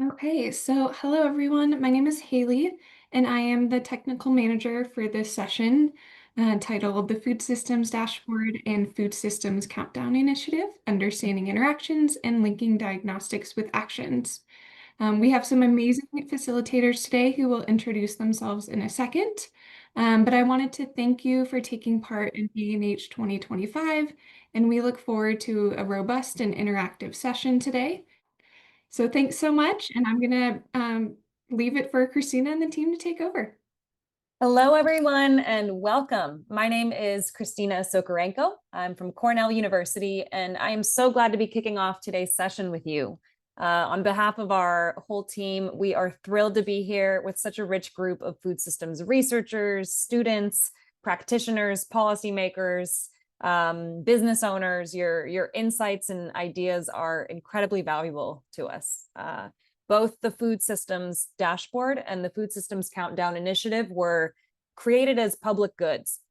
Okay, so hello everyone. My name is Haley, and I am the technical manager for this session titled The Food Systems Dashboard and Food Systems Countdown Initiative, Understanding Interactions and Linking Diagnostics with Actions. We have some amazing facilitators today who will introduce themselves in a second, but I wanted to thank you for taking part in ANH 2025, and we look forward to a robust and interactive session today. So thanks so much, and I'm gonna leave it for Christina and the team to take over. Hello, everyone, and welcome. My name is Christina Sokorenko. I'm from Cornell University, and I am so glad to be kicking off today's session with you. On behalf of our whole team, we are thrilled to be here with such a rich group of food systems researchers, students, practitioners, policymakers, business owners. Your insights and ideas are incredibly valuable to us. Both the Food Systems Dashboard and the Food Systems Countdown Initiative were created as public goods.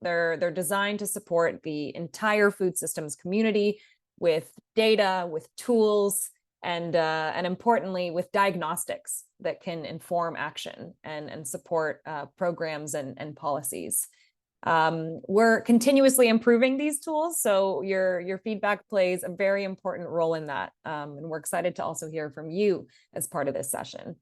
They're designed to support the entire food systems community with data, with tools, and importantly, with diagnostics that can inform action and support programs and policies. We're continuously improving these tools, so your feedback plays a very important role in that, and we're excited to also hear from you as part of this session.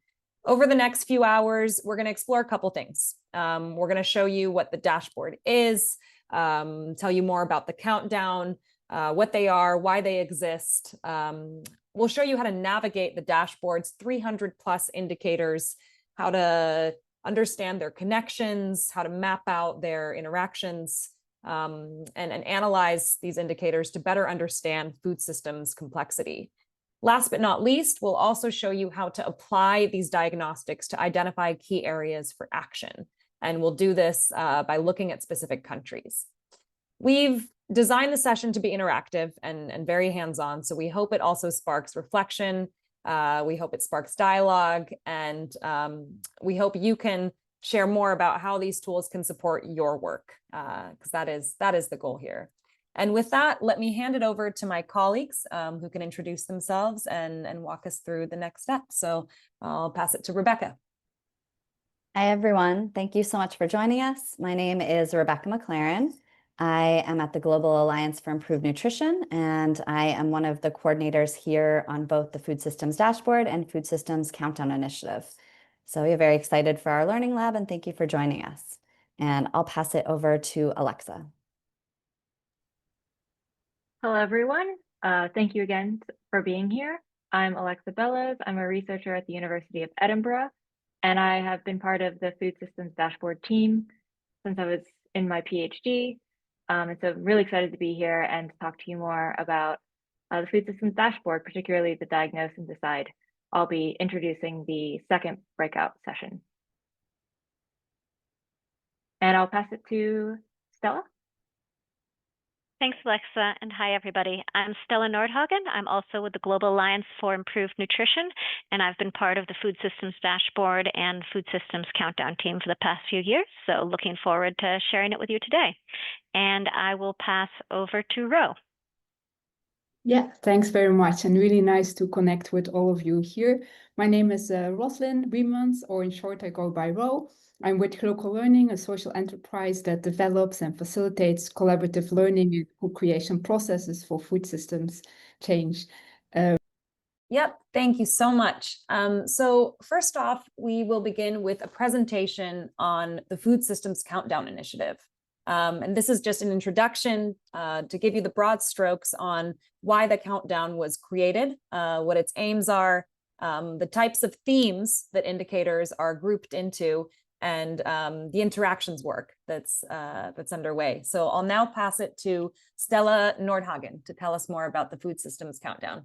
Over the next few hours, we're going to explore a couple things. We're going to show you what the dashboard is, tell you more about the countdown, what they are, why they exist. We'll show you how to navigate the dashboard's 300 plus indicators, how to understand their connections, how to map out their interactions, and analyze these indicators to better understand food systems complexity. Last but not least, we'll also show you how to apply these diagnostics to identify key areas for action. And we'll do this by looking at specific countries. We've designed the session to be interactive and very hands-on, so we hope it also sparks reflection. We hope it sparks dialogue, and we hope you can share more about how these tools can support your work, because that is the goal here. And with that, let me hand it over to my colleagues who can introduce themselves and walk us through the next steps. So I'll pass it to Rebecca. Hi, everyone. Thank you so much for joining us. My name is Rebecca McLaren. I am at the Global Alliance for Improved Nutrition, and I am one of the coordinators here on both the Food Systems Dashboard and Food Systems Countdown Initiative. So we are very excited for our Learning Lab, and thank you for joining us. And I'll pass it over to Alexa. Hello, everyone. Thank you again for being here. I'm Alexa Bellows. I'm a researcher at the University of Edinburgh, and I have been part of the Food Systems Dashboard team since I was in my PhD. And so I'm really excited to be here and to talk to you more about the Food Systems Dashboard, particularly the Diagnose and Decide. I'll be introducing the second breakout session. And I'll pass it to Stella. Thanks, Alexa, and hi, everybody. I'm Stella Nordhagen. I'm also with the Global Alliance for Improved Nutrition, and I've been part of the Food Systems Dashboard and Food Systems Countdown team for the past few years, so looking forward to sharing it with you today. And I will pass over to Ro. Yeah, thanks very much, and really nice to connect with all of you here. My name is Roslyn Wiemans, or in short, I go by Ro. I'm with Local Learning, a social enterprise that develops and facilitates collaborative learning and co-creation processes for food systems change. Yep, thank you so much. So first off, we will begin with a presentation on the Food Systems Countdown Initiative. And this is just an introduction to give you the broad strokes on why the countdown was created, what its aims are, the types of themes that indicators are grouped into, and the interactions work that's underway. So I'll now pass it to Stella Nordhagen to tell us more about the Food Systems Countdown.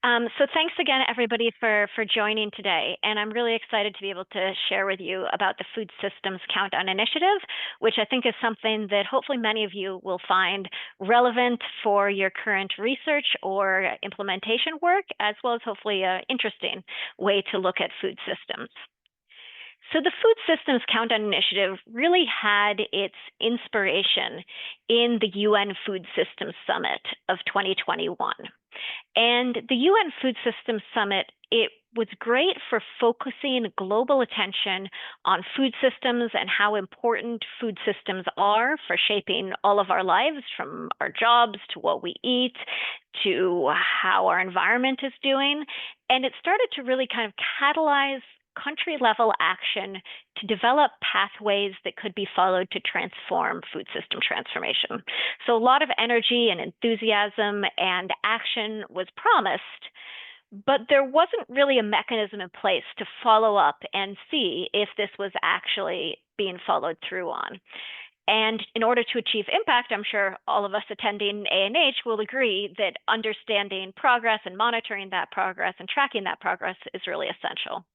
So thanks again, everybody, for joining today. And I'm really excited to be able to share with you about the Food Systems Countdown Initiative, which I think is something that hopefully many of you will find relevant for your current research or implementation work, as well as hopefully an interesting way to look at food systems. So the Food Systems Countdown Initiative really had its inspiration in the UN Food Systems Summit of 2021. And the UN Food Systems Summit, it was great for focusing global attention on food systems and how important food systems are for shaping all of our lives, from our jobs to what we eat to how our environment is doing. And it started to really kind of catalyze country level action to develop pathways that could be followed to transform food system transformation. So a lot of energy and enthusiasm and action was promised, but there wasn't really a mechanism in place to follow up and see if this was actually being followed through on. And in order to achieve impact, I'm sure all of us attending ANH will agree that understanding progress and monitoring that progress and tracking that progress is really essential.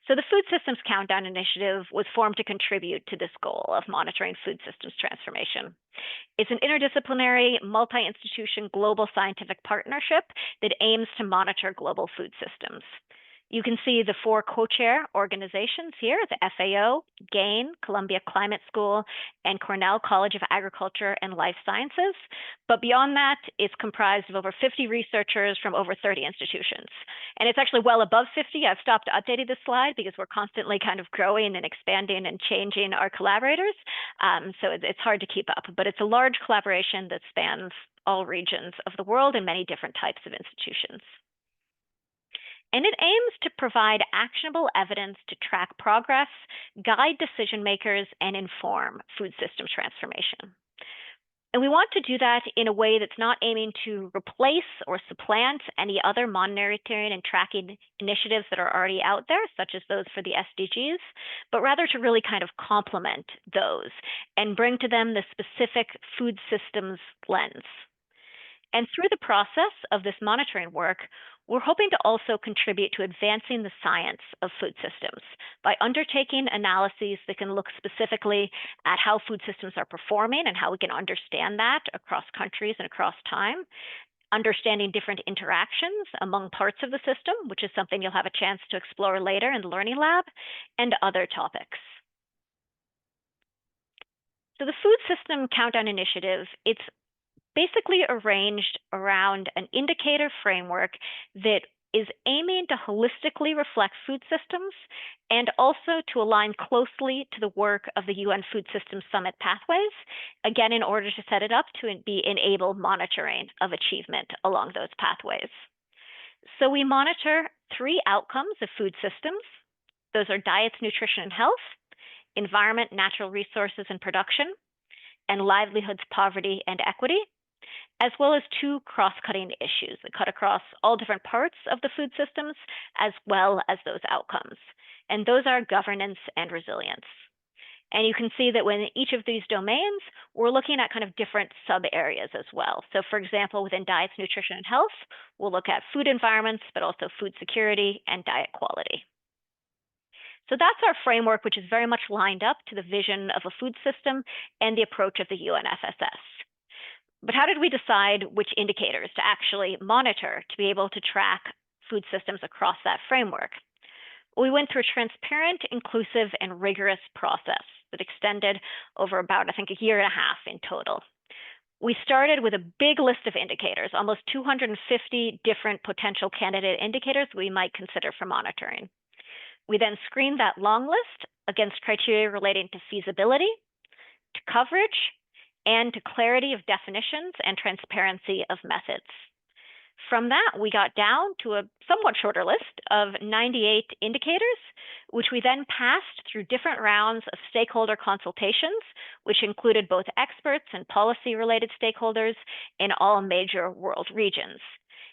So the Food Systems Countdown Initiative was formed to contribute to this goal of monitoring food systems transformation. It's an interdisciplinary, multi-institution global scientific partnership that aims to monitor global food systems. You can see the 4 co-chair organizations here, the FAO, GAIN, Columbia Climate School, and Cornell College of Agriculture and Life Sciences. But beyond that, it's comprised of over 50 researchers from over 30 institutions. And it's actually well above 50. I've stopped updating this slide because we're constantly kind of growing and expanding and changing our collaborators. So it's hard to keep up, but it's a large collaboration that spans all regions of the world and many different types of institutions. And it aims to provide actionable evidence to track progress, guide decision makers, and inform food systems transformation. And we want to do that in a way that's not aiming to replace or supplant any other monitoring and tracking initiatives that are already out there, such as those for the SDGs, but rather to really kind of complement those and bring to them the specific food systems lens. And through the process of this monitoring work, we're hoping to also contribute to advancing the science of food systems by undertaking analyses that can look specifically at how food systems are performing and how we can understand that across countries and across time, understanding different interactions among parts of the system, which is something you'll have a chance to explore later in the Learning Lab, and other topics. So the Food System Countdown Initiative, it's basically arranged around an indicator framework that is aiming to holistically reflect food systems and also to align closely to the work of the UN Food Systems Summit pathways, again, in order to set it up to enable monitoring of achievement along those pathways. So we monitor 3 outcomes of food systems. Those are diets, nutrition, and health, environment, natural resources, and production, and livelihoods, poverty, and equity, as well as 2 cross-cutting issues that cut across all different parts of the food systems, as well as those outcomes. And those are governance and resilience. And you can see that within each of these domains, we're looking at kind of different sub-areas as well. So for example, within diets, nutrition, and health, we'll look at food environments, but also food security and diet quality. So that's our framework, which is very much lined up to the vision of a food system and the approach of the UNFSS. But how did we decide which indicators to actually monitor to be able to track food systems across that framework? We went through a transparent, inclusive, and rigorous process that extended over about, I think, 1.5 years in total. We started with a big list of indicators, almost 250 different potential candidate indicators we might consider for monitoring. We then screened that long list against criteria relating to feasibility, to coverage, and to clarity of definitions and transparency of methods. From that, we got down to a somewhat shorter list of 98 indicators, which we then passed through different rounds of stakeholder consultations, which included both experts and policy-related stakeholders in all major world regions.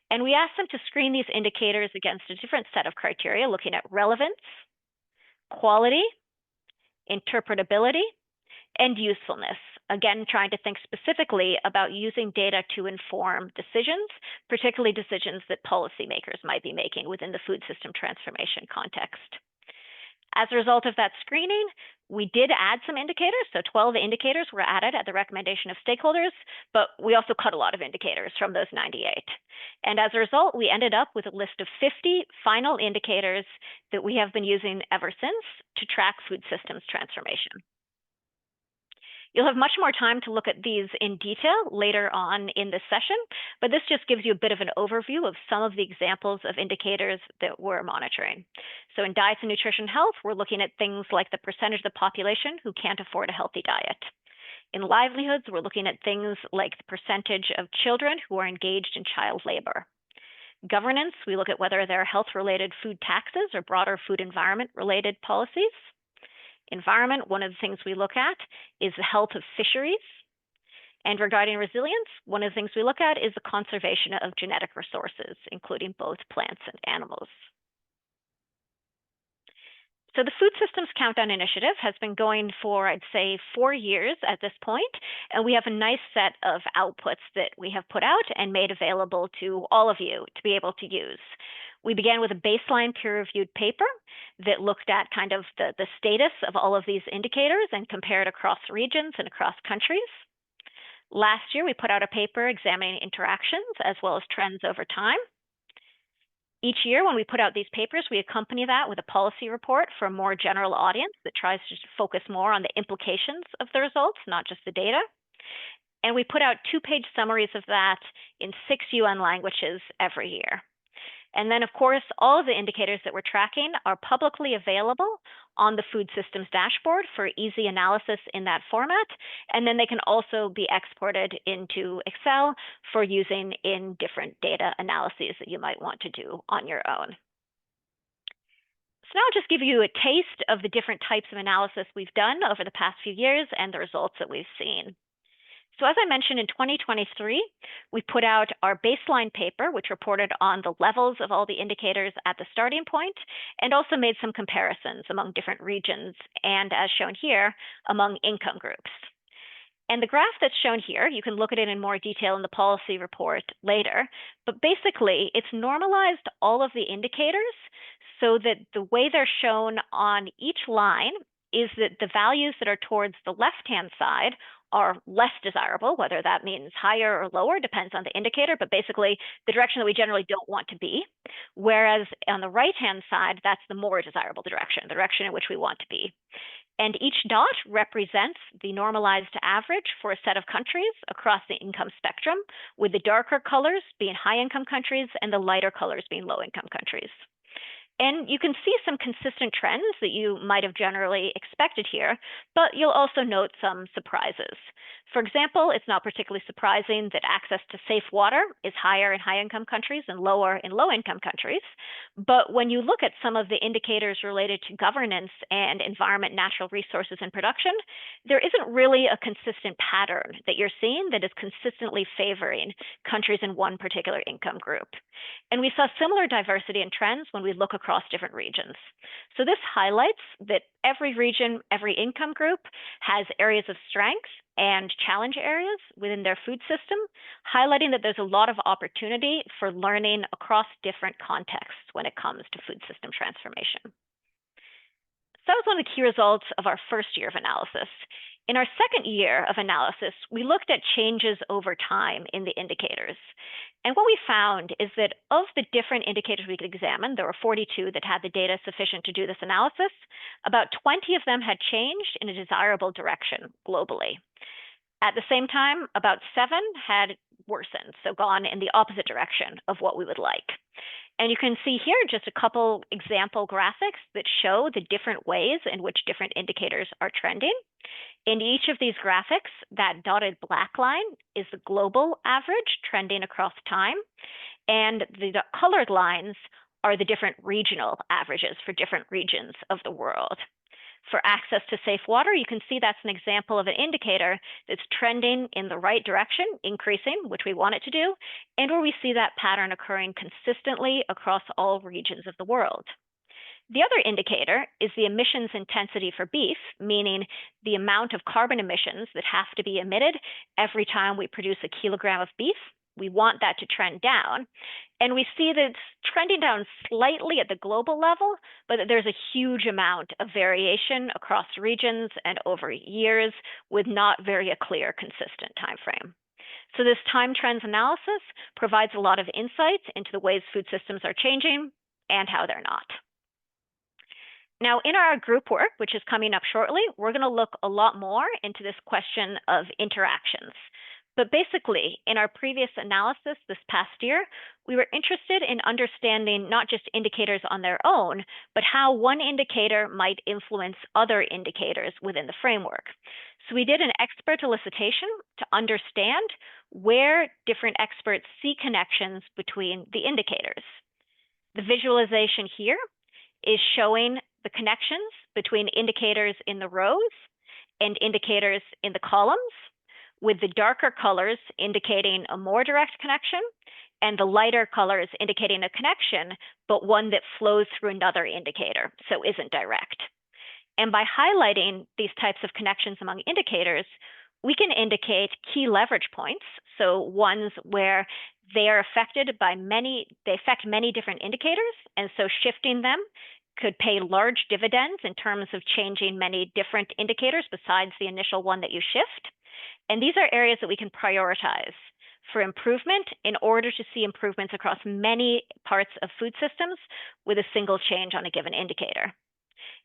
And we asked them to screen these indicators against a different set of criteria, looking at relevance, quality, interpretability, and usefulness. Again, trying to think specifically about using data to inform decisions, particularly decisions that policymakers might be making within the food system transformation context. As a result of that screening, we did add some indicators. So 12 indicators were added at the recommendation of stakeholders, but we also cut a lot of indicators from those 98. And as a result, we ended up with a list of 50 final indicators that we have been using ever since to track food systems transformation. You'll have much more time to look at these in detail later on in this session, but this just gives you a bit of an overview of some of the examples of indicators that we're monitoring. So in diets and nutrition health, we're looking at things like the percentage of the population who can't afford a healthy diet. In livelihoods, we're looking at things like the percentage of children who are engaged in child labor. Governance, we look at whether there are health-related food taxes or broader food environment-related policies. Environment, one of the things we look at is the health of fisheries. And regarding resilience, one of the things we look at is the conservation of genetic resources, including both plants and animals. So the Food Systems Countdown Initiative has been going for, I'd say, 4 years at this point, and we have a nice set of outputs that we have put out and made available to all of you to be able to use. We began with a baseline peer-reviewed paper that looked at kind of the status of all of these indicators and compared across regions and across countries. Last year, we put out a paper examining interactions as well as trends over time. Each year, when we put out these papers, we accompany that with a policy report for a more general audience that tries to focus more on the implications of the results, not just the data. And we put out 2-page summaries of that in 6 UN languages every year. And then, of course, all of the indicators that we're tracking are publicly available on the Food Systems dashboard for easy analysis in that format. And then they can also be exported into Excel for using in different data analyses that you might want to do on your own. So now I'll just give you a taste of the different types of analysis we've done over the past few years and the results that we've seen. So as I mentioned, in 2023, we put out our baseline paper, which reported on the levels of all the indicators at the starting point, and also made some comparisons among different regions, and as shown here, among income groups. And the graph that's shown here, you can look at it in more detail in the policy report later, but basically it's normalized all of the indicators so that the way they're shown on each line is that the values that are towards the left-hand side are less desirable, whether that means higher or lower, depends on the indicator, but basically the direction that we generally don't want to be. Whereas on the right-hand side, that's the more desirable direction, the direction in which we want to be. And each dot represents the normalized average for a set of countries across the income spectrum, with the darker colors being high-income countries and the lighter colors being low-income countries. And you can see some consistent trends that you might have generally expected here, but you'll also note some surprises. For example, it's not particularly surprising that access to safe water is higher in high-income countries and lower in low-income countries. But when you look at some of the indicators related to governance and environment, natural resources, and production, there isn't really a consistent pattern that you're seeing that is consistently favoring countries in one particular income group. And we saw similar diversity in trends when we look across different regions. So this highlights that every region, every income group has areas of strength and challenge areas within their food system, highlighting that there's a lot of opportunity for learning across different contexts when it comes to food system transformation. So that was one of the key results of our first year of analysis. In our second year of analysis, we looked at changes over time in the indicators. And what we found is that of the different indicators we could examine, there were 42 that had the data sufficient to do this analysis. About 20 of them had changed in a desirable direction globally. At the same time, about 7 had worsened, so gone in the opposite direction of what we would like. And you can see here just a couple example graphics that show the different ways in which different indicators are trending. In each of these graphics, that dotted black line is the global average trending across time, and the colored lines are the different regional averages for different regions of the world. For access to safe water, you can see that's an example of an indicator that's trending in the right direction, increasing, which we want it to do, and where we see that pattern occurring consistently across all regions of the world. The other indicator is the emissions intensity for beef, meaning the amount of carbon emissions that have to be emitted every time we produce a kilogram of beef. We want that to trend down. And we see that it's trending down slightly at the global level, but that there's a huge amount of variation across regions and over years with not very a clear, consistent time frame. So this time trends analysis provides a lot of insights into the ways food systems are changing and how they're not. Now, in our group work, which is coming up shortly, we're going to look a lot more into this question of interactions. But basically, in our previous analysis this past year, we were interested in understanding not just indicators on their own, but how one indicator might influence other indicators within the framework. So we did an expert elicitation to understand where different experts see connections between the indicators. The visualization here is showing the connections between indicators in the rows and indicators in the columns, with the darker colors indicating a more direct connection and the lighter colors indicating a connection, but one that flows through another indicator, so isn't direct. And by highlighting these types of connections among indicators, we can indicate key leverage points, so ones where they are affected by they affect many different indicators, and so shifting them could pay large dividends in terms of changing many different indicators besides the initial one that you shift. And these are areas that we can prioritize for improvement in order to see improvements across many parts of food systems with a single change on a given indicator.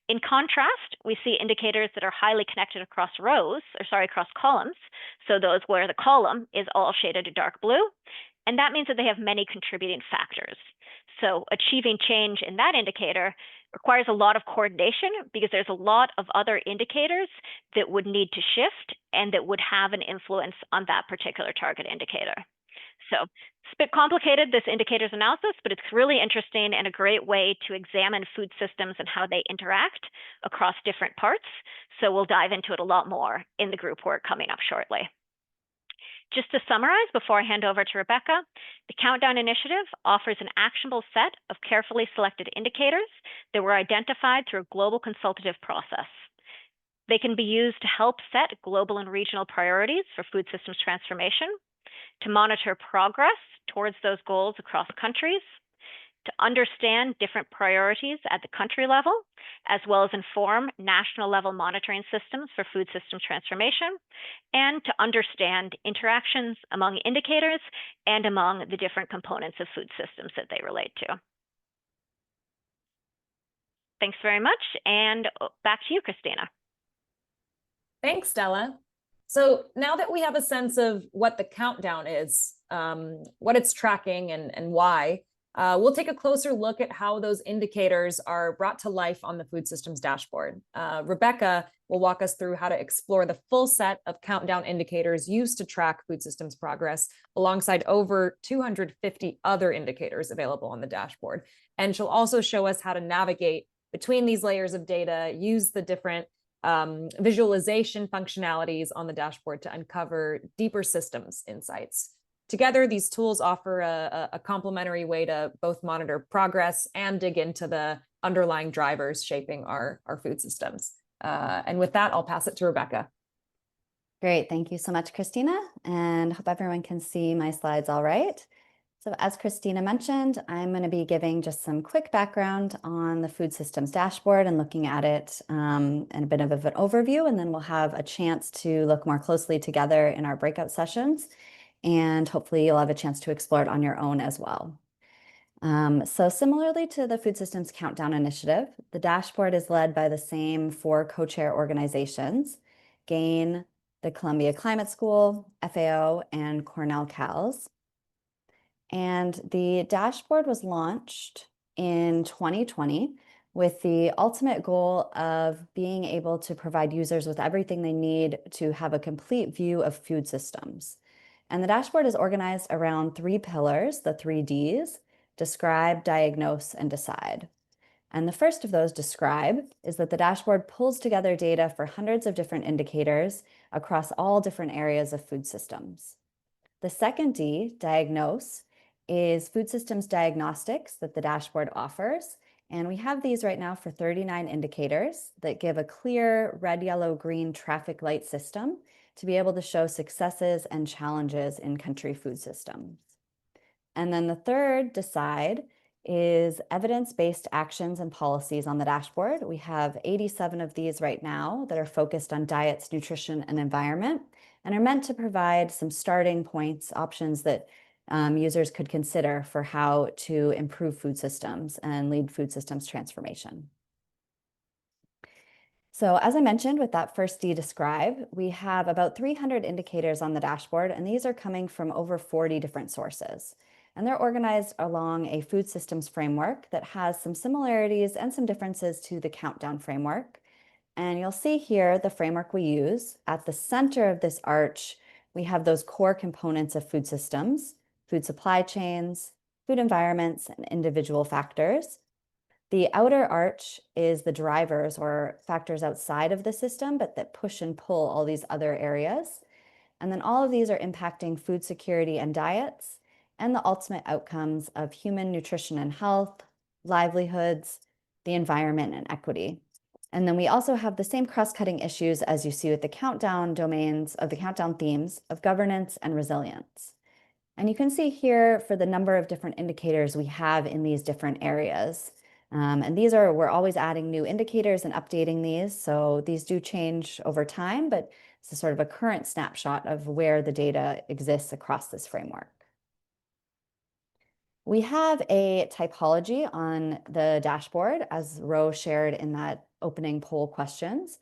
In contrast, we see indicators that are highly connected across across columns. So those where the column is all shaded a dark blue. And that means that they have many contributing factors. So achieving change in that indicator requires a lot of coordination because there's a lot of other indicators that would need to shift and that would have an influence on that particular target indicator. So it's a bit complicated, this indicators analysis, but it's really interesting and a great way to examine food systems and how they interact across different parts. So we'll dive into it a lot more in the group work coming up shortly. Just to summarize before I hand over to Rebecca, the Countdown Initiative offers an actionable set of carefully selected indicators that were identified through a global consultative process. They can be used to help set global and regional priorities for food systems transformation, to monitor progress towards those goals across countries, to understand different priorities at the country level, as well as inform national level monitoring systems for food system transformation, and to understand interactions among indicators and among the different components of food systems that they relate to. Thanks very much, and back to you, Christina. Thanks, Stella. So now that we have a sense of what the countdown is, what it's tracking and why, we'll take a closer look at how those indicators are brought to life on the food systems dashboard. Rebecca will walk us through how to explore the full set of countdown indicators used to track food systems progress alongside over 250 other indicators available on the dashboard. And she'll also show us how to navigate between these layers of data, use the different visualization functionalities on the dashboard to uncover deeper systems insights. Together, these tools offer a complementary way to both monitor progress and dig into the underlying drivers shaping our food systems. And with that, I'll pass it to Rebecca. Great. Thank you so much, Christina. And hope everyone can see my slides all right. So as Christina mentioned, I'm going to be giving just some quick background on the food systems dashboard and looking at it in a bit of an overview, and then we'll have a chance to look more closely together in our breakout sessions. And hopefully you'll have a chance to explore it on your own as well. So similarly to the Food Systems Countdown Initiative, the dashboard is led by the same 4 co-chair organizations: GAIN, the Columbia Climate School, FAO, and Cornell CALS. And the dashboard was launched in 2020 with the ultimate goal of being able to provide users with everything they need to have a complete view of food systems. And the dashboard is organized around 3 pillars, the 3 Ds: describe, diagnose, and decide. And the first of those, describe, is that the dashboard pulls together data for hundreds of different indicators across all different areas of food systems. The second D, diagnose, is food systems diagnostics that the dashboard offers. And we have these right now for 39 indicators that give a clear red, yellow, green traffic light system to be able to show successes and challenges in country food systems. And then the third, decide, is evidence-based actions and policies on the dashboard. We have 87 of these right now that are focused on diets, nutrition, and environment, and are meant to provide some starting points, options that users could consider for how to improve food systems and lead food systems transformation. So as I mentioned with that first D, describe, we have about 300 indicators on the dashboard, and these are coming from over 40 different sources. And they're organized along a food systems framework that has some similarities and some differences to the countdown framework. And you'll see here the framework we use. At the center of this arch, we have those core components of food systems, food supply chains, food environments, and individual factors. The outer arch is the drivers or factors outside of the system, but that push and pull all these other areas. And then all of these are impacting food security and diets and the ultimate outcomes of human nutrition and health, livelihoods, the environment, and equity. And then we also have the same cross-cutting issues as you see with the countdown domains of the countdown themes of governance and resilience. And you can see here for the number of different indicators we have in these different areas. And we're always adding new indicators and updating these. So these do change over time, but it's a sort of a current snapshot of where the data exists across this framework. We have a typology on the dashboard, as Ro shared in that opening poll questions.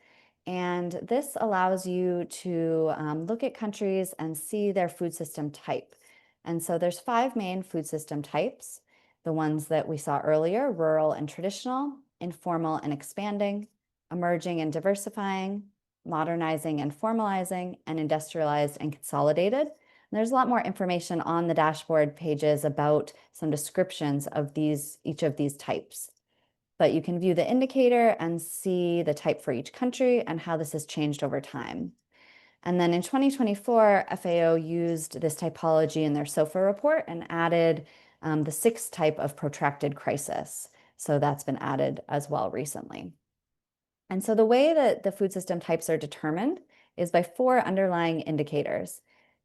And this allows you to look at countries and see their food system type. And so there's 5 main food system types. The ones that we saw earlier: rural and traditional, informal and expanding, emerging and diversifying, modernizing and formalizing, and industrialized and consolidated. And there's a lot more information on the dashboard pages about some descriptions of each of these types. But you can view the indicator and see the type for each country and how this has changed over time. And then in 2024, FAO used this typology in their SOFA report and added the 6th type of protracted crisis. So that's been added as well recently. And so the way that the food system types are determined is by 4 underlying indicators: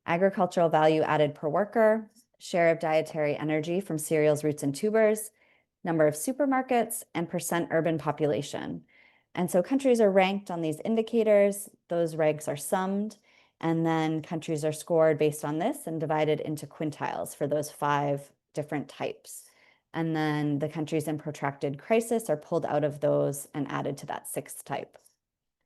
agricultural value added per worker, share of dietary energy from cereals, roots, and tubers, number of supermarkets, and % urban population. And so countries are ranked on these indicators, those ranks are summed, and then countries are scored based on this and divided into quintiles for those 5 different types. And then the countries in protracted crisis are pulled out of those and added to that 6th type.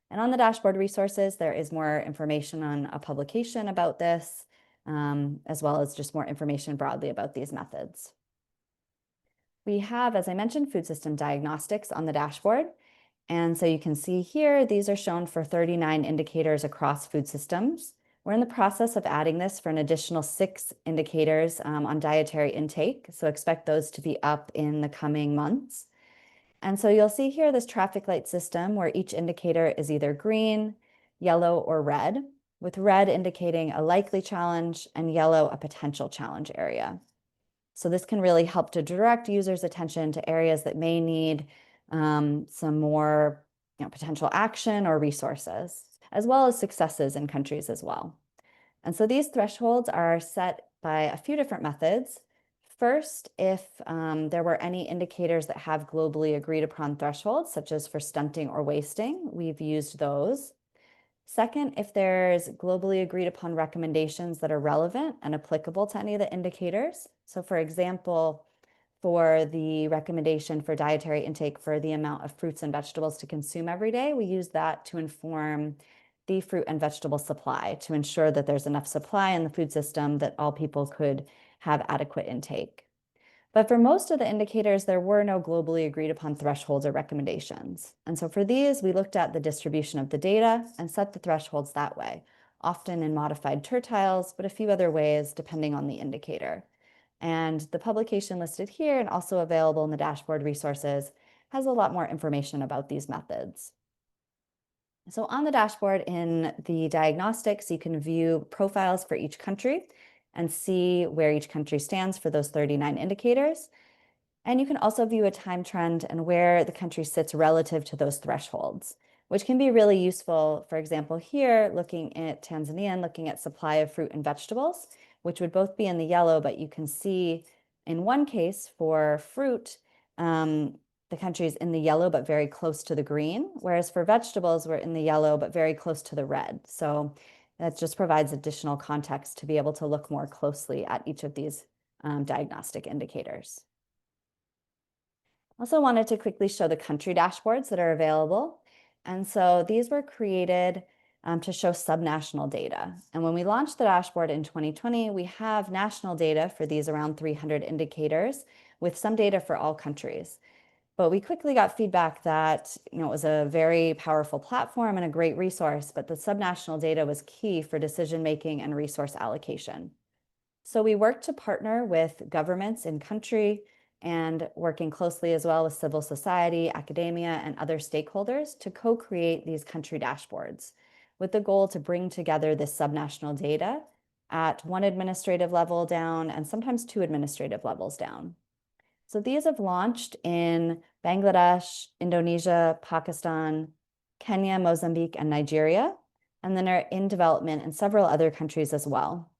And on the dashboard resources, there is more information on a publication about this, as well as just more information broadly about these methods. We have, as I mentioned, food system diagnostics on the dashboard. And so you can see here, these are shown for 39 indicators across food systems. We're in the process of adding this for an additional 6 indicators on dietary intake. So expect those to be up in the coming months. And so you'll see here this traffic light system where each indicator is either green, yellow, or red, with red indicating a likely challenge and yellow a potential challenge area. So this can really help to direct users' attention to areas that may need some more potential action or resources, as well as successes in countries as well. And so these thresholds are set by a few different methods. First, if there were any indicators that have globally agreed upon thresholds, such as for stunting or wasting, we've used those. Second, if there's globally agreed upon recommendations that are relevant and applicable to any of the indicators. So for example, for the recommendation for dietary intake for the amount of fruits and vegetables to consume every day, we use that to inform the fruit and vegetable supply to ensure that there's enough supply in the food system that all people could have adequate intake. But for most of the indicators, there were no globally agreed upon thresholds or recommendations. And so for these, we looked at the distribution of the data and set the thresholds that way, often in modified tertiles, but a few other ways depending on the indicator. And the publication listed here and also available in the dashboard resources has a lot more information about these methods. So on the dashboard in the diagnostics, you can view profiles for each country and see where each country stands for those 39 indicators. And you can also view a time trend and where the country sits relative to those thresholds, which can be really useful. For example, here, looking at Tanzania and looking at supply of fruit and vegetables, which would both be in the yellow, but you can see in one case for fruit, the country is in the yellow, but very close to the green, whereas for vegetables, we're in the yellow, but very close to the red. So that just provides additional context to be able to look more closely at each of these diagnostic indicators. Also wanted to quickly show the country dashboards that are available. And so these were created to show subnational data. And when we launched the dashboard in 2020, we have national data for these around 300 indicators with some data for all countries. But we quickly got feedback that it was a very powerful platform and a great resource, but the subnational data was key for decision making and resource allocation. So we worked to partner with governments in country and working closely as well with civil society, academia, and other stakeholders to co-create these country dashboards with the goal to bring together this subnational data at one administrative level down and sometimes two administrative levels down. So these have launched in Bangladesh, Indonesia, Pakistan, Kenya, Mozambique, and Nigeria, and then are in development in several other countries as well.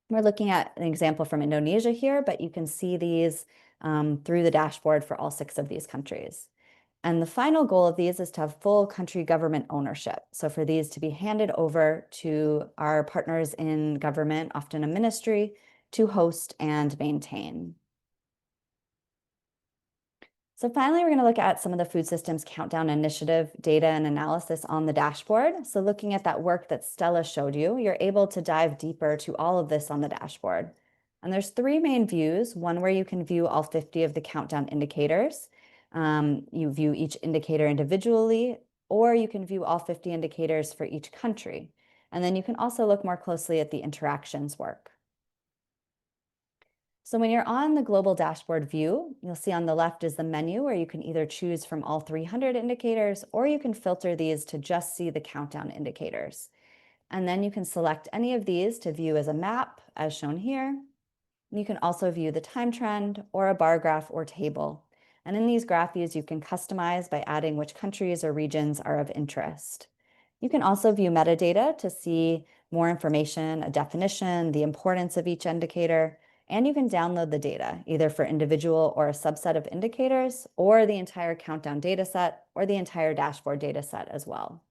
We're looking at an example from Indonesia here, but you can see these through the dashboard for all 6 of these countries. And the final goal of these is to have full country government ownership. So for these to be handed over to our partners in government, often a ministry, to host and maintain. So finally, we're going to look at some of the Food Systems Countdown Initiative data and analysis on the dashboard. So looking at that work that Stella showed you, you're able to dive deeper to all of this on the dashboard. And there's 3 main views, one where you can view all 50 of the countdown indicators. You view each indicator individually, or you can view all 50 indicators for each country. And then you can also look more closely at the interactions work. So when you're on the global dashboard view, you'll see on the left is the menu where you can either choose from all 300 indicators, or you can filter these to just see the countdown indicators. And then you can select any of these to view as a map, as shown here. You can also view the time trend or a bar graph or table. And in these graph views, you can customize by adding which countries or regions are of interest. You can also view metadata to see more information, a definition, the importance of each indicator, and you can download the data, either for individual or a subset of indicators, or the entire countdown dataset, or the entire dashboard dataset as well.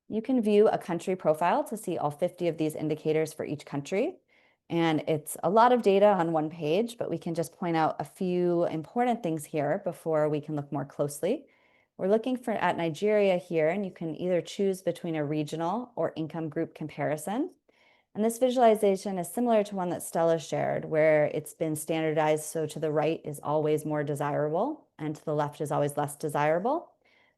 You can view a country profile to see all 50 of these indicators for each country. And it's a lot of data on one page, but we can just point out a few important things here before we can look more closely. We're looking at Nigeria here, and you can either choose between a regional or income group comparison. And this visualization is similar to one that Stella shared, where it's been standardized so to the right is always more desirable and to the left is always less desirable.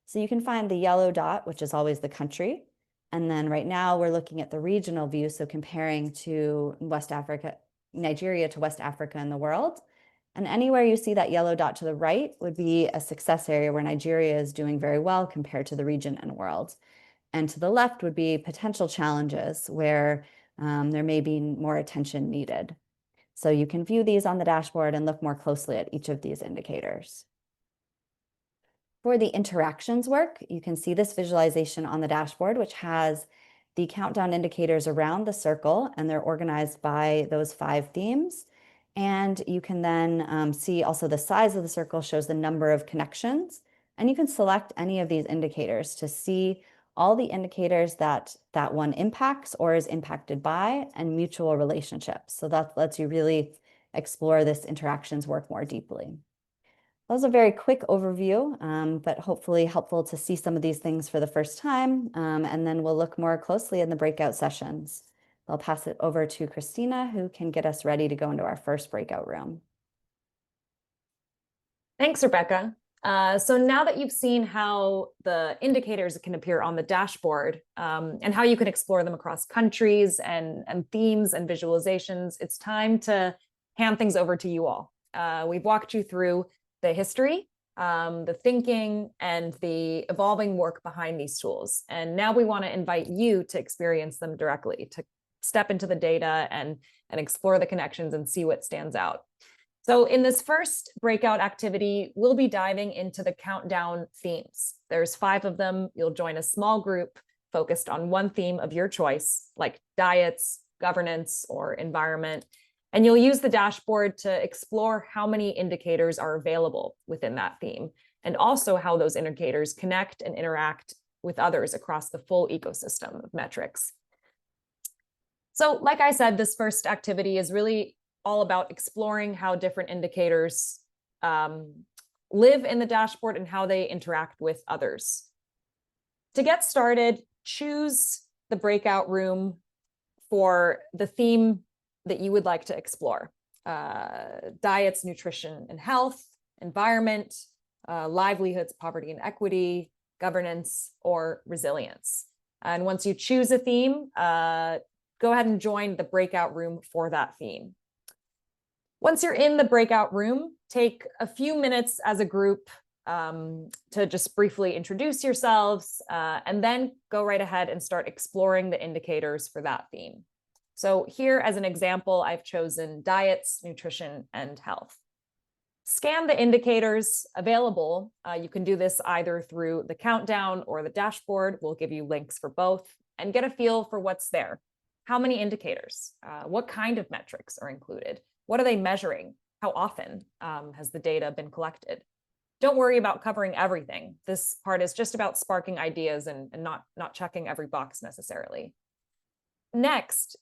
So you can find the yellow dot, which is always the country. And then right now we're looking at the regional view, so comparing to West Africa, Nigeria to West Africa and the world. And anywhere you see that yellow dot to the right would be a success area where Nigeria is doing very well compared to the region and world. And to the left would be potential challenges where there may be more attention needed. So you can view these on the dashboard and look more closely at each of these indicators. For the interactions work, you can see this visualization on the dashboard, which has the countdown indicators around the circle, and they're organized by those 5 themes. And you can then see also the size of the circle shows the number of connections. And you can select any of these indicators to see all the indicators that one impacts or is impacted by, and mutual relationships. So that lets you really explore this interactions work more deeply. That was a very quick overview, but hopefully helpful to see some of these things for the first time. And then we'll look more closely in the breakout sessions. I'll pass it over to Christina, who can get us ready to go into our first breakout room. Thanks, Rebecca. So now that you've seen how the indicators can appear on the dashboard and how you can explore them across countries and themes and visualizations, it's time to hand things over to you all. We've walked you through the history, the thinking, and the evolving work behind these tools. And now we want to invite you to experience them directly, to step into the data and explore the connections and see what stands out. So in this first breakout activity, we'll be diving into the countdown themes. There's 5 of them. You'll join a small group focused on one theme of your choice, like diets, governance, or environment. And you'll use the dashboard to explore how many indicators are available within that theme, and also how those indicators connect and interact with others across the full ecosystem of metrics. So like I said, this first activity is really all about exploring how different indicators live in the dashboard and how they interact with others. To get started, choose the breakout room for the theme that you would like to explore. Diets, nutrition and health, environment, livelihoods, poverty and equity, governance, or resilience. And once you choose a theme, go ahead and join the breakout room for that theme. Once you're in the breakout room, take a few minutes as a group to just briefly introduce yourselves, and then go right ahead and start exploring the indicators for that theme. So here, as an example, I've chosen diets, nutrition, and health. Scan the indicators available. You can do this either through the countdown or the dashboard. We'll give you links for both, and get a feel for what's there. How many indicators? What kind of metrics are included? What are they measuring? How often has the data been collected? Don't worry about covering everything. This part is just about sparking ideas and not checking every box necessarily. Next,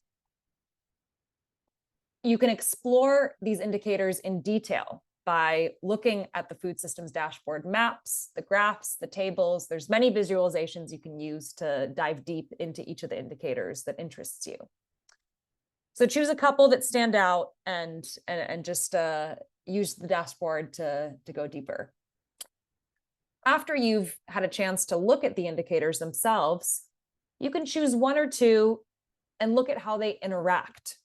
you can explore these indicators in detail by looking at the food systems dashboard maps, the graphs, the tables. There's many visualizations you can use to dive deep into each of the indicators that interests you. So choose a couple that stand out and just use the dashboard to go deeper. After you've had a chance to look at the indicators themselves, you can choose one or two and look at how they interact.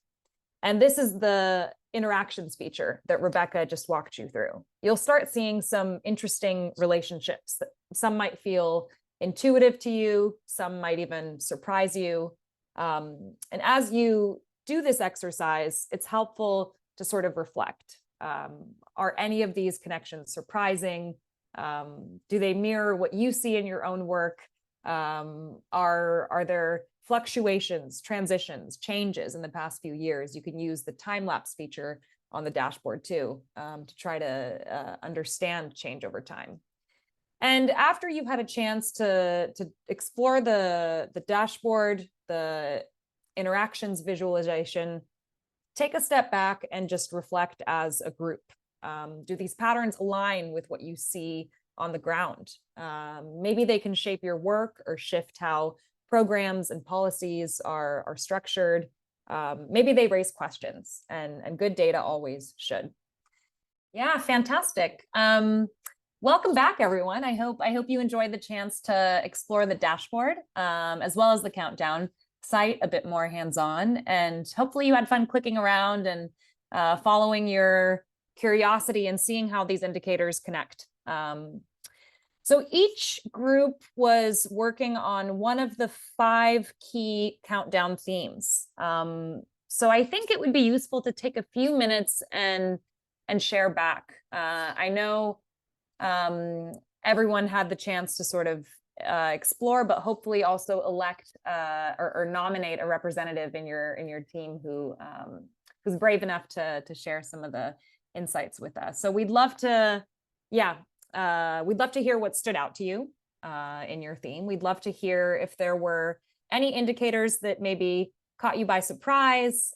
And this is the interactions feature that Rebecca just walked you through. You'll start seeing some interesting relationships. Some might feel intuitive to you, some might even surprise you. And as you do this exercise, it's helpful to sort of reflect. Are any of these connections surprising? Do they mirror what you see in your own work? Are there fluctuations, transitions, changes in the past few years? You can use the time-lapse feature on the dashboard too, to try to understand change over time. And after you've had a chance to explore the dashboard, the interactions visualization, take a step back and just reflect as a group. Do these patterns align with what you see on the ground? Maybe they can shape your work or shift how programs and policies are structured. Maybe they raise questions, and good data always should. Yeah, fantastic. Welcome back, everyone. I hope you enjoyed the chance to explore the dashboard, as well as the countdown site a bit more hands-on, and hopefully you had fun clicking around and following your curiosity and seeing how these indicators connect. So each group was working on one of the 5 key countdown themes. So I think it would be useful to take a few minutes and share back. I know everyone had the chance to sort of explore, but hopefully also elect or nominate a representative in your team who's brave enough to share some of the insights with us. So we'd love to, we'd love to hear what stood out to you in your theme. We'd love to hear if there were any indicators that maybe caught you by surprise,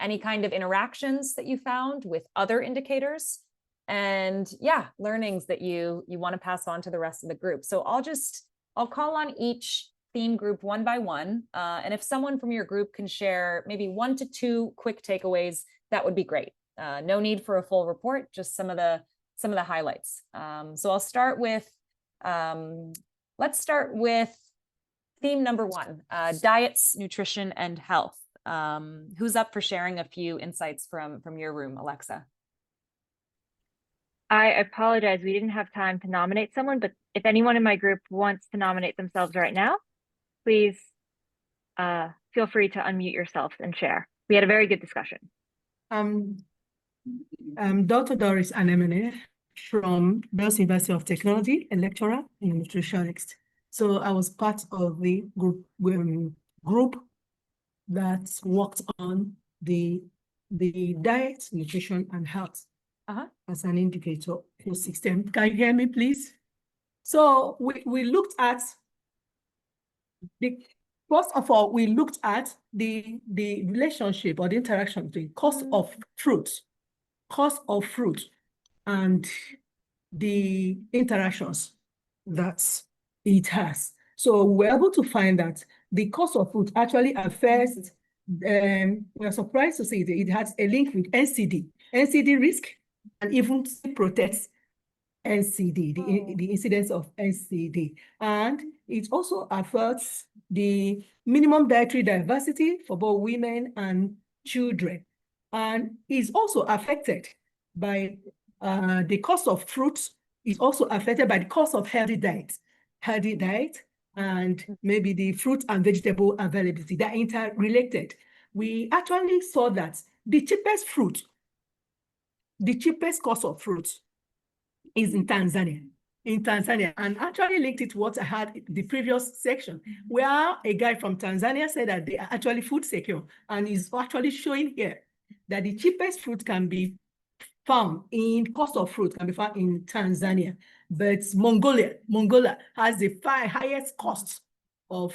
any kind of interactions that you found with other indicators, and learnings that you want to pass on to the rest of the group. So I'll call on each theme group one by one, and if someone from your group can share maybe 1 to 2 quick takeaways, that would be great. No need for a full report, just some of the highlights. So I'll start with, let's start with theme number 1, diets, nutrition, and health. Who's up for sharing a few insights from your room, Alexa? I apologize, we didn't have time to nominate someone, but if anyone in my group wants to nominate themselves right now, please feel free to unmute yourself and share. We had a very good discussion. Dr. Doris Anemone from Bells University of Technology, a lecturer in nutritionist. So I was part of the group that worked on the diet, nutrition, and health as an indicator for system. Can you hear me, please? So we looked at first of all, we looked at the relationship or the interaction between cost of fruit, and the interactions that it has. So we were able to find that the cost of food actually affects, we're surprised to see that it has a link with NCD risk, and even protects NCD, the incidence of NCD. And it also affects the minimum dietary diversity for both women and children. And is also affected by the cost of fruits, is also affected by the cost of healthy diet, and maybe the fruit and vegetable availability. They're interrelated. We actually saw that the cheapest cost of fruits is in Tanzania. And actually linked it to what I had in the previous section, where a guy from Tanzania said that they are actually food secure, and is actually showing here that the cheapest fruit can be found in cost of fruit can be found in Tanzania, but Mongolia has the highest cost of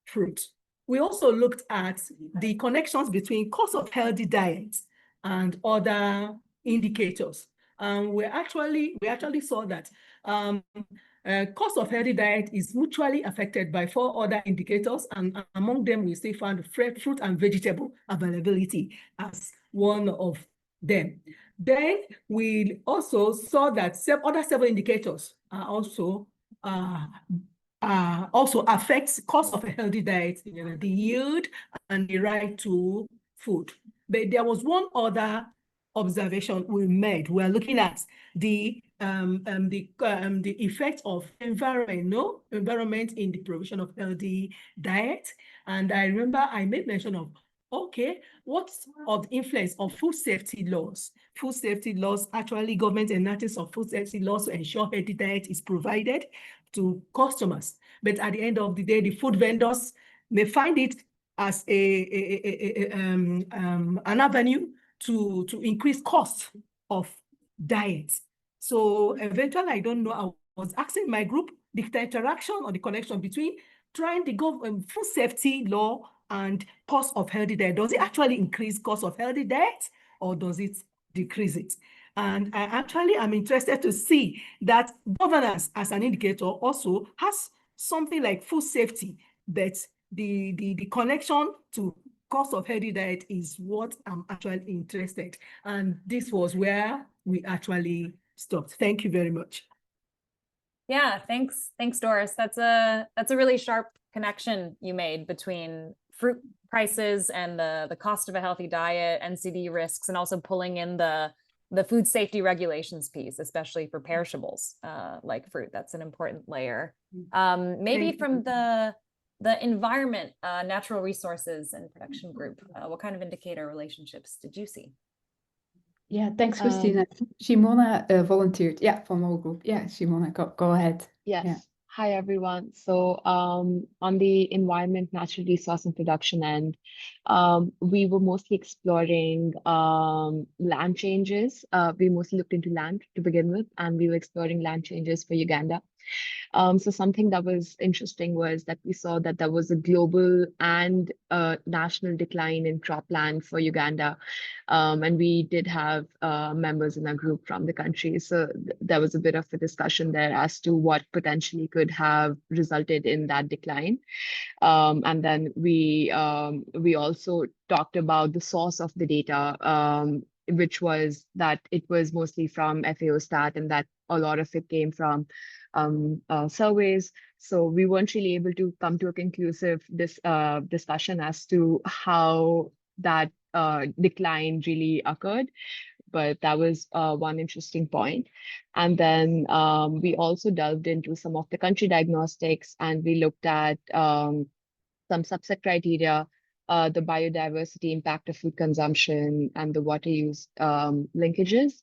fruit. We also looked at the connections between cost of healthy diets and other indicators. We actually saw that cost of healthy diet is mutually affected by 4 other indicators, and among them we still found fruit and vegetable availability as one of them. Then we also saw that other several indicators are also affects cost of a healthy diet, the yield and the right to food. But there was one other observation we made. We're looking at the effect of environment in the provision of healthy diet. And I remember I made mention of, okay, what's of the influence of food safety laws? Food safety laws, actually government enacting some food safety laws to ensure healthy diet is provided to customers. But at the end of the day, the food vendors may find it as an avenue to increase cost of diet. So eventually, I don't know, I was asking my group the interaction or the connection between trying the food safety law and cost of healthy diet. Does it actually increase cost of healthy diet, or does it decrease it? And I actually am interested to see that governance as an indicator also has something like food safety, but the connection to cost of healthy diet is what I'm actually interested. And this was where we actually stopped. Thank you very much. Yeah, thanks, Doris. That's a really sharp connection you made between fruit prices and the cost of a healthy diet, NCD risks, and also pulling in the food safety regulations piece, especially for perishables like fruit. That's an important layer. Maybe from the environment, natural resources and production group, what kind of indicator relationships did you see? Yeah, thanks, Christina. Shimona volunteered, from our group. Yeah, Shimona, go ahead. Yes. Yeah. Hi, everyone. So on the environment, natural resource and production end, we were mostly exploring land changes. We mostly looked into land to begin with, and we were exploring land changes for Uganda. So something that was interesting was that we saw that there was a global and national decline in cropland for Uganda. And we did have members in our group from the country. So there was a bit of a discussion there as to what potentially could have resulted in that decline. And then we also talked about the source of the data, which was that it was mostly from FAO Stat, and that a lot of it came from surveys. So we weren't really able to come to a conclusive discussion as to how that decline really occurred. But that was one interesting point. And then we also delved into some of the country diagnostics, and we looked at some subset criteria, the biodiversity impact of food consumption, and the water use linkages.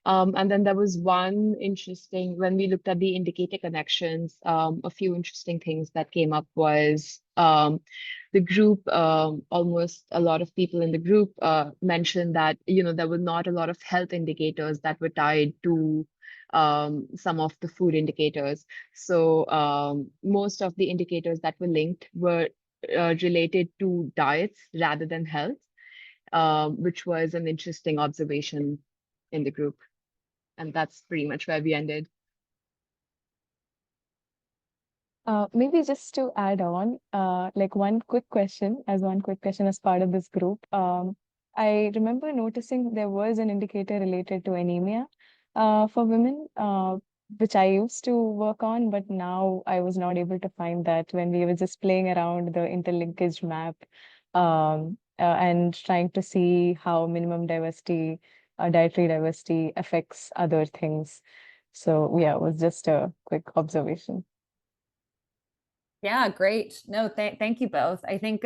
And then there was one interesting, when we looked at the indicator connections, a few interesting things that came up was the group, almost a lot of people in the group mentioned that, there were not a lot of health indicators that were tied to some of the food indicators. So most of the indicators that were linked were related to diets rather than health, which was an interesting observation in the group. And that's pretty much where we ended. Maybe just to add on, like one quick question as part of this group. I remember noticing there was an indicator related to anemia for women, which I used to work on, but now I was not able to find that when we were just playing around the interlinkage map and trying to see how minimum diversity, dietary diversity affects other things. So yeah, it was just a quick observation. Yeah, great. No, thank you both. I think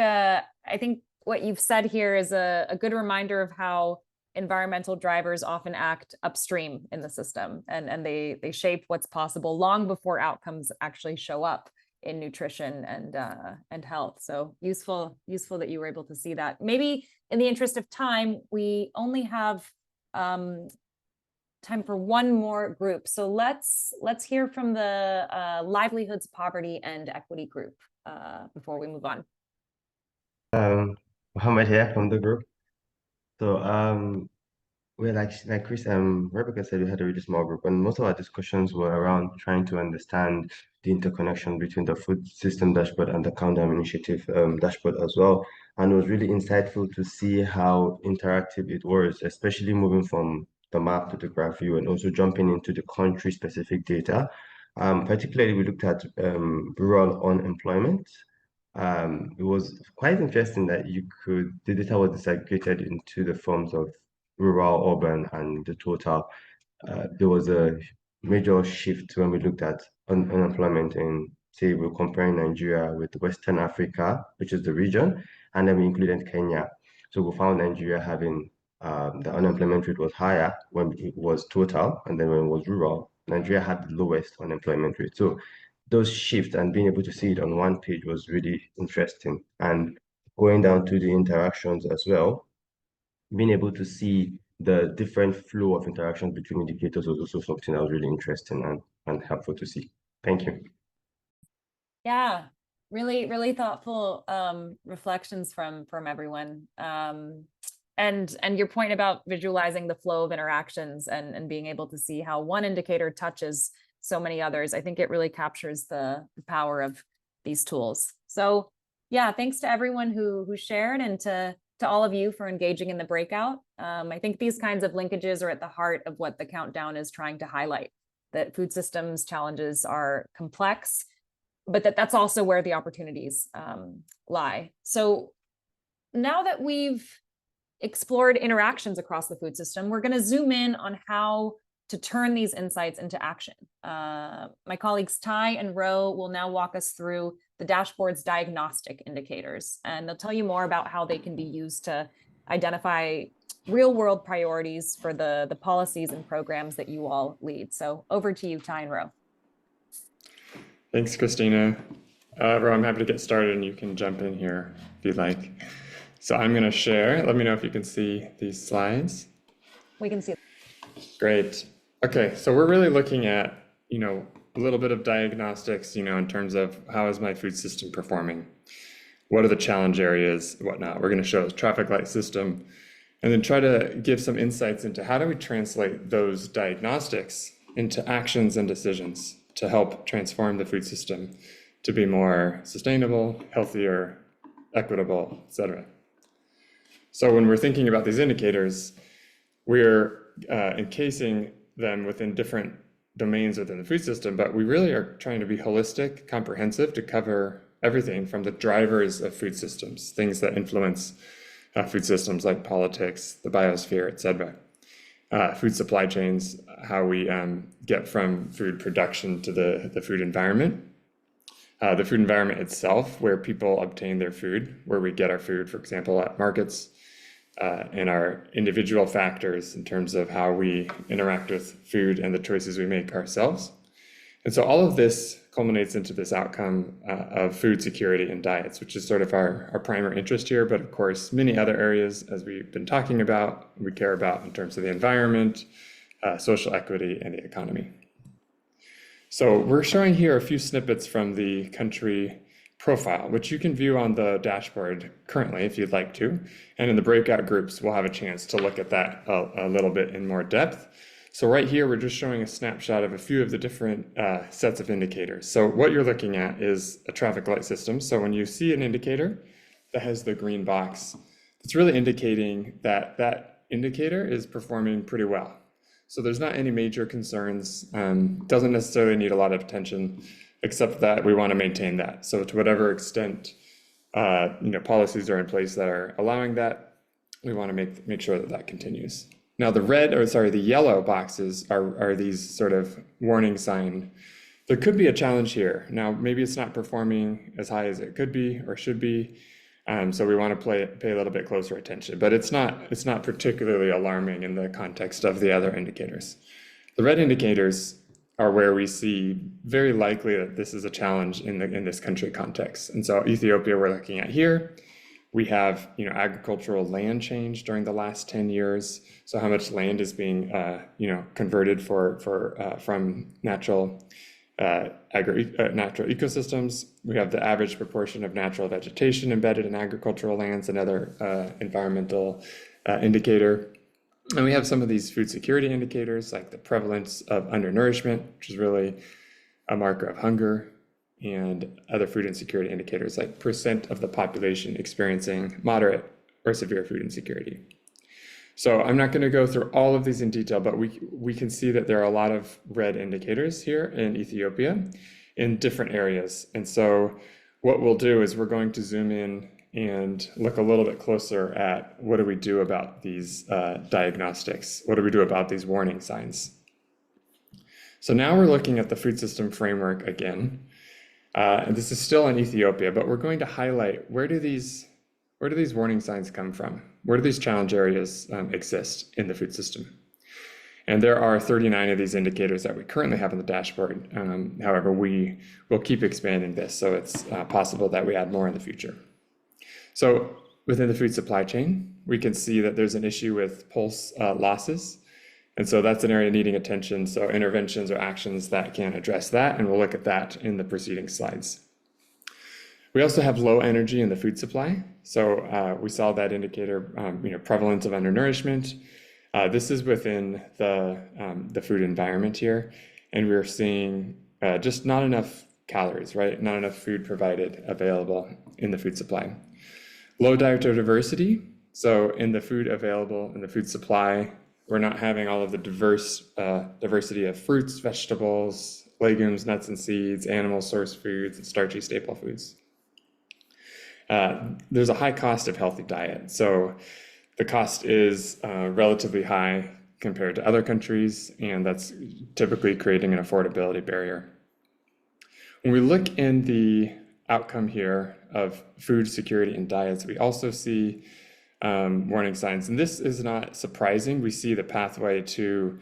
what you've said here is a good reminder of how environmental drivers often act upstream in the system, and they shape what's possible long before outcomes actually show up in nutrition and health. So useful that you were able to see that. Maybe in the interest of time, we only have time for one more group. So let's hear from the Livelihoods, Poverty, and Equity group before we move on. Mohammed here from the group. So we're like Chris Rebecca said, we had a really small group, and most of our discussions were around trying to understand the interconnection between the food system dashboard and the Countdown Initiative dashboard as well. And it was really insightful to see how interactive it was, especially moving from the map to the graph view and also jumping into the country-specific data. Particularly, we looked at rural unemployment. It was quite interesting that the data was disaggregated into the forms of rural, urban, and the total. There was a major shift when we looked at unemployment in, say, we're comparing Nigeria with Western Africa, which is the region, and then we included Kenya. So we found Nigeria having the unemployment rate was higher when it was total, and then when it was rural, Nigeria had the lowest unemployment rate. So those shifts and being able to see it on one page was really interesting. And going down to the interactions as well, being able to see the different flow of interactions between indicators was also something that was really interesting and helpful to see. Thank you. Yeah, really thoughtful reflections from everyone. And your point about visualizing the flow of interactions and being able to see how one indicator touches so many others, I think it really captures the power of these tools. So yeah, thanks to everyone who shared, and to all of you for engaging in the breakout. I think these kinds of linkages are at the heart of what the countdown is trying to highlight, that food systems challenges are complex, but that's also where the opportunities lie. So now that we've explored interactions across the food system, we're going to zoom in on how to turn these insights into action. My colleagues Ty and Ro will now walk us through the dashboard's diagnostic indicators, and they'll tell you more about how they can be used to identify real-world priorities for the policies and programs that you all lead. So over to you, Ty and Ro. Thanks, Christina. Ro, I'm happy to get started, and you can jump in here if you'd like. So I'm going to share. Let me know if you can see these slides. We can see. Great. Okay, so we're really looking at, a little bit of diagnostics, in terms of how is my food system performing? What are the challenge areas, whatnot? We're going to show a traffic light system, and then try to give some insights into how do we translate those diagnostics into actions and decisions to help transform the food system to be more sustainable, healthier, equitable, etc. So when we're thinking about these indicators, we're encasing them within different domains within the food system, but we really are trying to be holistic, comprehensive, to cover everything from the drivers of food systems, things that influence food systems like politics, the biosphere, etc. Food supply chains, how we get from food production to the food environment. The food environment itself, where people obtain their food, where we get our food, for example, at markets, and our individual factors in terms of how we interact with food and the choices we make ourselves. And so all of this culminates into this outcome of food security and diets, which is sort of our primary interest here. But of course, many other areas, as we've been talking about, we care about in terms of the environment, social equity, and the economy. So we're showing here a few snippets from the country profile, which you can view on the dashboard currently if you'd like to. And in the breakout groups, we'll have a chance to look at that a little bit in more depth. So right here, we're just showing a snapshot of a few of the different sets of indicators. So what you're looking at is a traffic light system. So when you see an indicator that has the green box, it's really indicating that that indicator is performing pretty well. So there's not any major concerns, doesn't necessarily need a lot of attention, except that we want to maintain that. So to whatever extent policies are in place that are allowing that, we want to make sure that that continues. Now the yellow boxes are these sort of warning sign. There could be a challenge here. Now maybe it's not performing as high as it could be or should be. So we want to pay a little bit closer attention, but it's not particularly alarming in the context of the other indicators. The red indicators are where we see very likely that this is a challenge in this country context. And so Ethiopia we're looking at here. We have agricultural land change during the last 10 years. So how much land is being converted from natural ecosystems. We have the average proportion of natural vegetation embedded in agricultural lands, another environmental indicator. And we have some of these food security indicators like the prevalence of undernourishment, which is really a marker of hunger, and other food insecurity indicators like percent of the population experiencing moderate or severe food insecurity. So I'm not going to go through all of these in detail, but we can see that there are a lot of red indicators here in Ethiopia in different areas. And so what we'll do is we're going to zoom in and look a little bit closer at what do we do about these diagnostics? What do we do about these warning signs? So now we're looking at the food system framework again. And this is still in Ethiopia, but we're going to highlight where do these warning signs come from? Where do these challenge areas exist in the food system? And there are 39 of these indicators that we currently have on the dashboard. However, we will keep expanding this, so it's possible that we add more in the future. So within the food supply chain, we can see that there's an issue with pulse losses. And so that's an area needing attention. So interventions or actions that can address that, and we'll look at that in the preceding slides. We also have low energy in the food supply. So we saw that indicator, prevalence of undernourishment. This is within the food environment here, and we're seeing just not enough calories, right? Not enough food provided available in the food supply. Low dietary diversity. So in the food available in the food supply, we're not having all of the diversity of fruits, vegetables, legumes, nuts and seeds, animal source foods, and starchy staple foods. There's a high cost of healthy diet. So the cost is relatively high compared to other countries, and that's typically creating an affordability barrier. When we look in the outcome here of food security and diets, we also see warning signs. And this is not surprising. We see the pathway to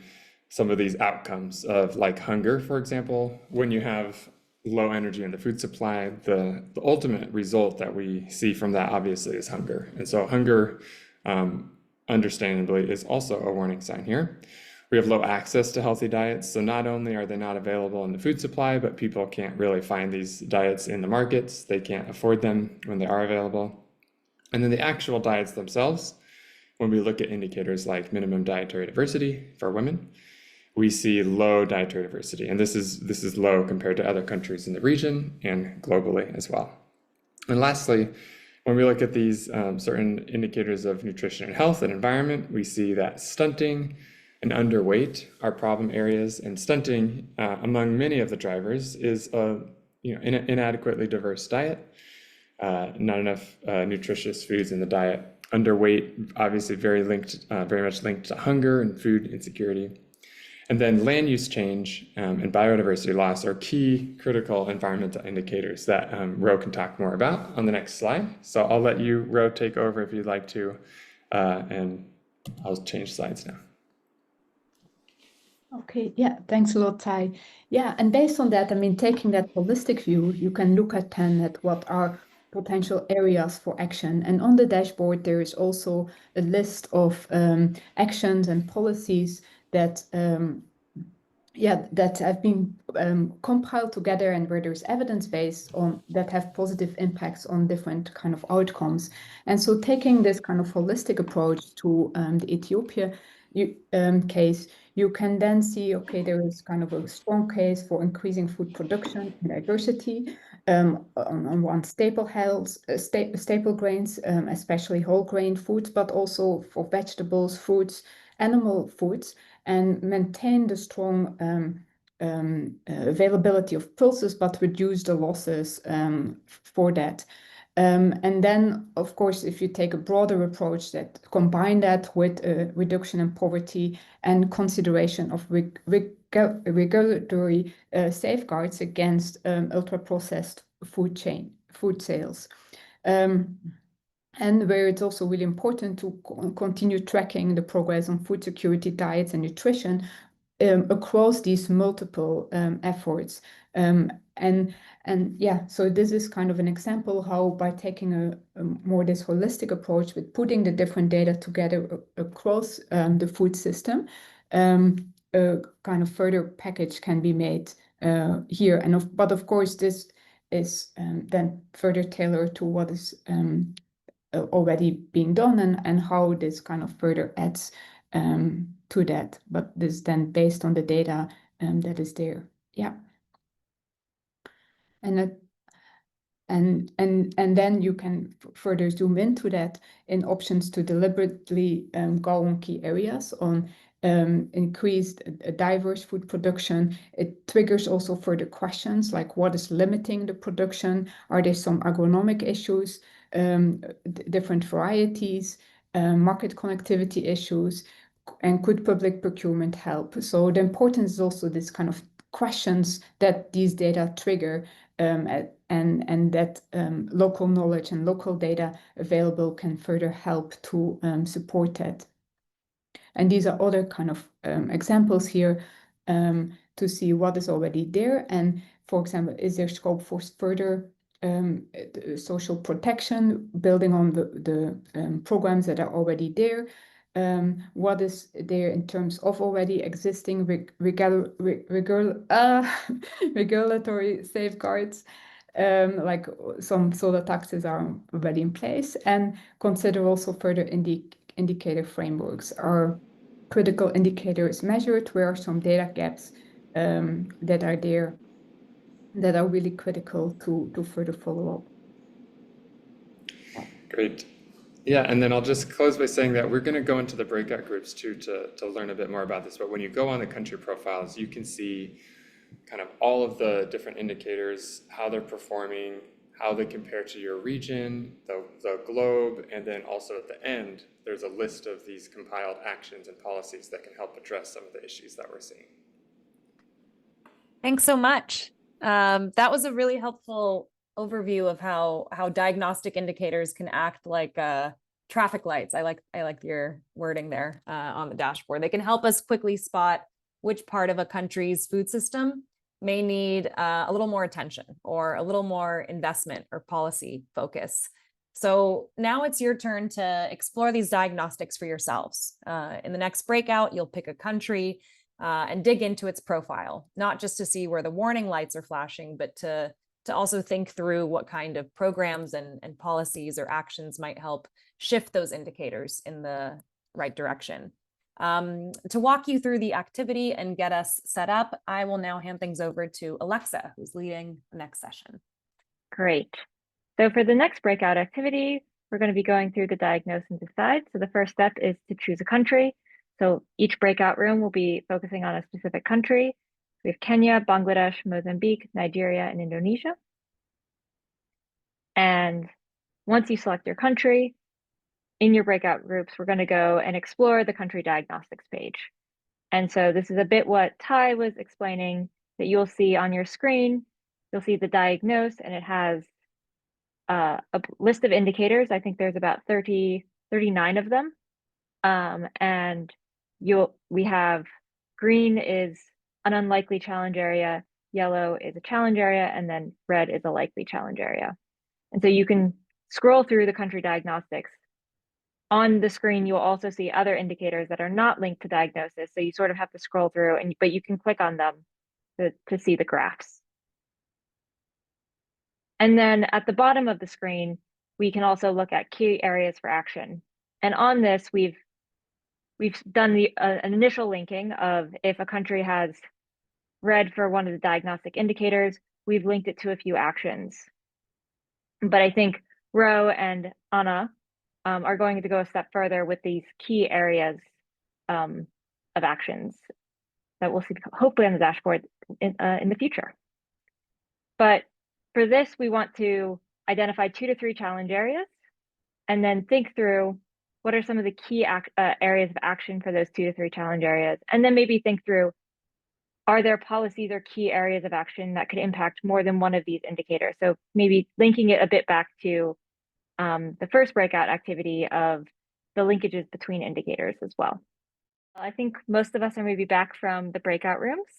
some of these outcomes of like hunger, for example. When you have low energy in the food supply, the ultimate result that we see from that obviously is hunger. And so hunger, understandably, is also a warning sign here. We have low access to healthy diets. So not only are they not available in the food supply, but people can't really find these diets in the markets. They can't afford them when they are available. And then the actual diets themselves, when we look at indicators like minimum dietary diversity for women, we see low dietary diversity. And this is low compared to other countries in the region and globally as well. And lastly, when we look at these certain indicators of nutrition and health and environment, we see that stunting and underweight are problem areas, and stunting among many of the drivers is an inadequately diverse diet, not enough nutritious foods in the diet. Underweight, obviously very much linked to hunger and food insecurity. And then land use change and biodiversity loss are key critical environmental indicators that Ro can talk more about on the next slide. So I'll let you, Ro, take over if you'd like to, and I'll change slides now. Okay, yeah, thanks a lot, Ty. Yeah, and based on that, taking that holistic view, you can look at what are potential areas for action. And on the dashboard, there is also a list of actions and policies that that have been compiled together and where there's evidence based on that have positive impacts on different kind of outcomes. And so taking this kind of holistic approach to the Ethiopia case, you can then see, okay, there is kind of a strong case for increasing food production and diversity on one staple grains, especially whole grain foods, but also for vegetables, fruits, animal foods, and maintain the strong availability of pulses, but reduce the losses for that. And then, of course, if you take a broader approach that combine that with a reduction in poverty and consideration of regulatory safeguards against ultra-processed food sales. And where it's also really important to continue tracking the progress on food security, diets, and nutrition across these multiple efforts. And yeah, so this is kind of an example how by taking a more this holistic approach with putting the different data together across the food system, a kind of further package can be made here. But of course, this is then further tailored to what is already being done and how this kind of further adds to that. But this is then based on the data that is there. Yeah. And then you can further zoom into that in options to deliberately go on key areas on increased diverse food production. It triggers also further questions like what is limiting the production? Are there some agronomic issues, different varieties, market connectivity issues, and could public procurement help? So the importance is also this kind of questions that these data trigger, and that local knowledge and local data available can further help to support that. And these are other kind of examples here to see what is already there. And for example, is there scope for further social protection, building on the programs that are already there? What is there in terms of already existing regulatory safeguards? Like some solar taxes are already in place, and consider also further indicator frameworks. Are critical indicators measured? Where are some data gaps that are there that are really critical to further follow up? Great. Yeah, and then I'll just close by saying that we're going to go into the breakout groups too to learn a bit more about this. But when you go on the country profiles, you can see kind of all of the different indicators, how they're performing, how they compare to your region, the globe, and then also at the end, there's a list of these compiled actions and policies that can help address some of the issues that we're seeing. Thanks so much. That was a really helpful overview of how diagnostic indicators can act like traffic lights. I like your wording there on the dashboard. They can help us quickly spot which part of a country's food system may need a little more attention or a little more investment or policy focus. So now it's your turn to explore these diagnostics for yourselves. In the next breakout, you'll pick a country and dig into its profile, not just to see where the warning lights are flashing, but to also think through what kind of programs and policies or actions might help shift those indicators in the right direction. To walk you through the activity and get us set up, I will now hand things over to Alexa, who's leading the next session. Great. So for the next breakout activity, we're going to be going through the diagnose and decide. So the first step is to choose a country. So each breakout room will be focusing on a specific country. We have Kenya, Bangladesh, Mozambique, Nigeria, and Indonesia. And once you select your country, in your breakout groups, we're going to go and explore the country diagnostics page. And so this is a bit what Ty was explaining that you'll see on your screen. You'll see the diagnose, and it has a list of indicators. I think there's about 39 of them. And we have green is an unlikely challenge area, yellow is a challenge area, and then red is a likely challenge area. And so you can scroll through the country diagnostics. On the screen, you'll also see other indicators that are not linked to diagnosis. So you sort of have to scroll through, but you can click on them to see the graphs. And then at the bottom of the screen, we can also look at key areas for action. And on this, we've we've done an initial linking of if a country has red for one of the diagnostic indicators, we've linked it to a few actions. But I think Ro and Anna are going to go a step further with these key areas of actions that we'll see hopefully on the dashboard in the future. But for this, we want to identify 2 to 3 challenge areas and then think through what are some of the key areas of action for those 2 to 3 challenge areas. And then maybe think through, are there policies or key areas of action that could impact more than one of these indicators? So maybe linking it a bit back to the first breakout activity of the linkages between indicators as well. I think most of us are maybe back from the breakout rooms.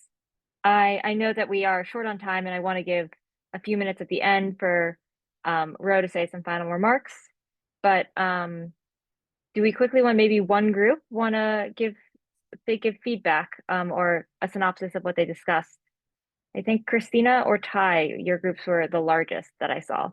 I know that we are short on time, and I want to give a few minutes at the end for Ro to say some final remarks. But do we quickly want maybe one group want to give feedback or a synopsis of what they discussed? I think Christina or Ty, your groups were the largest that I saw.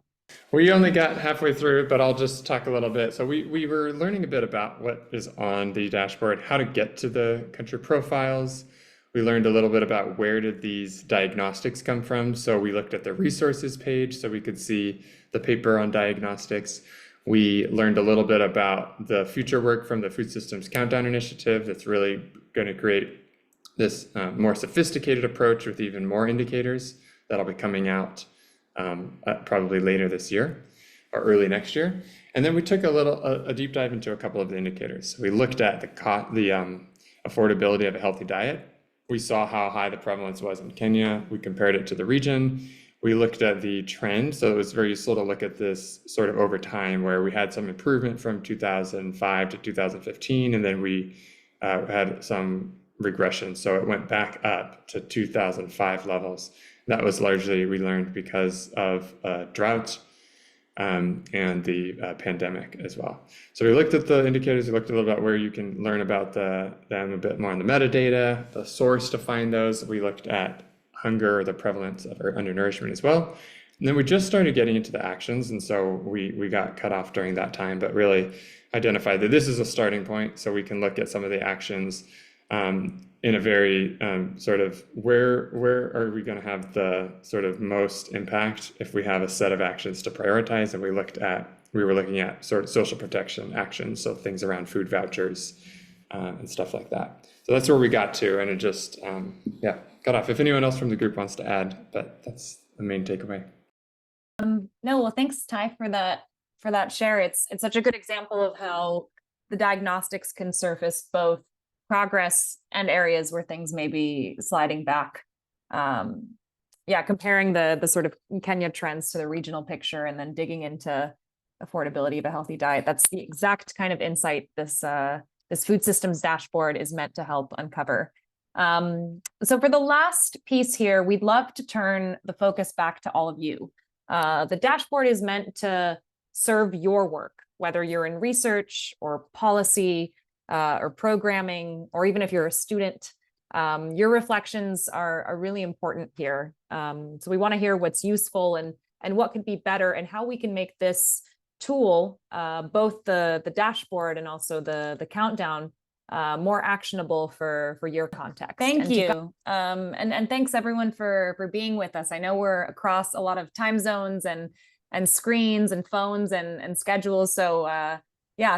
We only got halfway through, but I'll just talk a little bit. So we were learning a bit about what is on the dashboard, how to get to the country profiles. We learned a little bit about where did these diagnostics come from. So we looked at the resources page so we could see the paper on diagnostics. We learned a little bit about the future work from the Food Systems Countdown Initiative that's really going to create this more sophisticated approach with even more indicators that'll be coming out probably later this year or early next year. And then we took a deep dive into a couple of the indicators. So we looked at the affordability of a healthy diet. We saw how high the prevalence was in Kenya. We compared it to the region. We looked at the trend. So it was very useful to look at this sort of over time where we had some improvement from 2005 to 2015, and then we had some regression. So it went back up to 2005 levels. That was largely, we learned, because of drought and the pandemic as well. So we looked at the indicators, we looked a little about where you can learn about them a bit more on the metadata, the source to find those. We looked at hunger, or the prevalence of undernourishment as well. And then we just started getting into the actions, and so we got cut off during that time, but really identified that this is a starting point, so we can look at some of the actions in a very sort of where are we going to have the sort of most impact if we have a set of actions to prioritize. And we were looking at sort of social protection actions, so things around food vouchers and stuff like that. So that's where we got to, and it just got off. If anyone else from the group wants to add, but that's the main takeaway. No, well, thanks, Ty, for that share. It's such a good example of how the diagnostics can surface both progress and areas where things may be sliding back. Comparing the sort of Kenya trends to the regional picture and then digging into affordability of a healthy diet. That's the exact kind of insight this food systems dashboard is meant to help uncover. So for the last piece here, we'd love to turn the focus back to all of you. The dashboard is meant to serve your work, whether you're in research or policy, or programming, or even if you're a student. Your reflections are really important here. So we want to hear what's useful and what could be better, and how we can make this tool, both the dashboard and also the countdown, more actionable for your context. Thank you. And thanks everyone for being with us. I know we're across a lot of time zones and screens and phones and schedules. So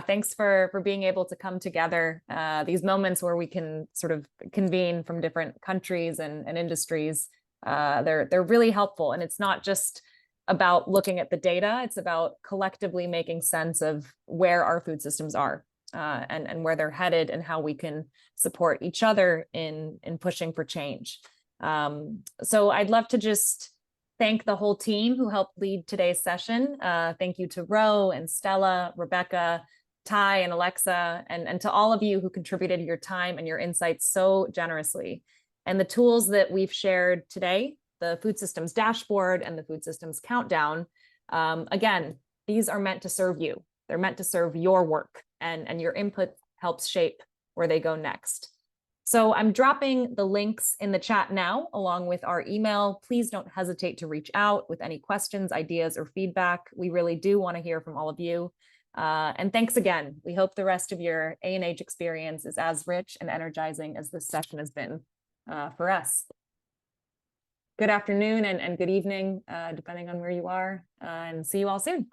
thanks for being able to come together. These moments where we can sort of convene from different countries and industries, they're really helpful. And it's not just about looking at the data, it's about collectively making sense of where our food systems are and where they're headed, and how we can support each other in pushing for change. So I'd love to just thank the whole team who helped lead today's session. Thank you to Ro and Stella, Rebecca, Ty, and Alexa, and to all of you who contributed your time and your insights so generously. And the tools that we've shared today, the Food Systems Dashboard and the Food Systems Countdown, again, these are meant to serve you. They're meant to serve your work, and your input helps shape where they go next. So I'm dropping the links in the chat now, along with our email. Please don't hesitate to reach out with any questions, ideas, or feedback. We really do want to hear from all of you. And thanks again. We hope the rest of your ANH experience is as rich and energizing as this session has been for us. Good afternoon and good evening, depending on where you are, and see you all soon.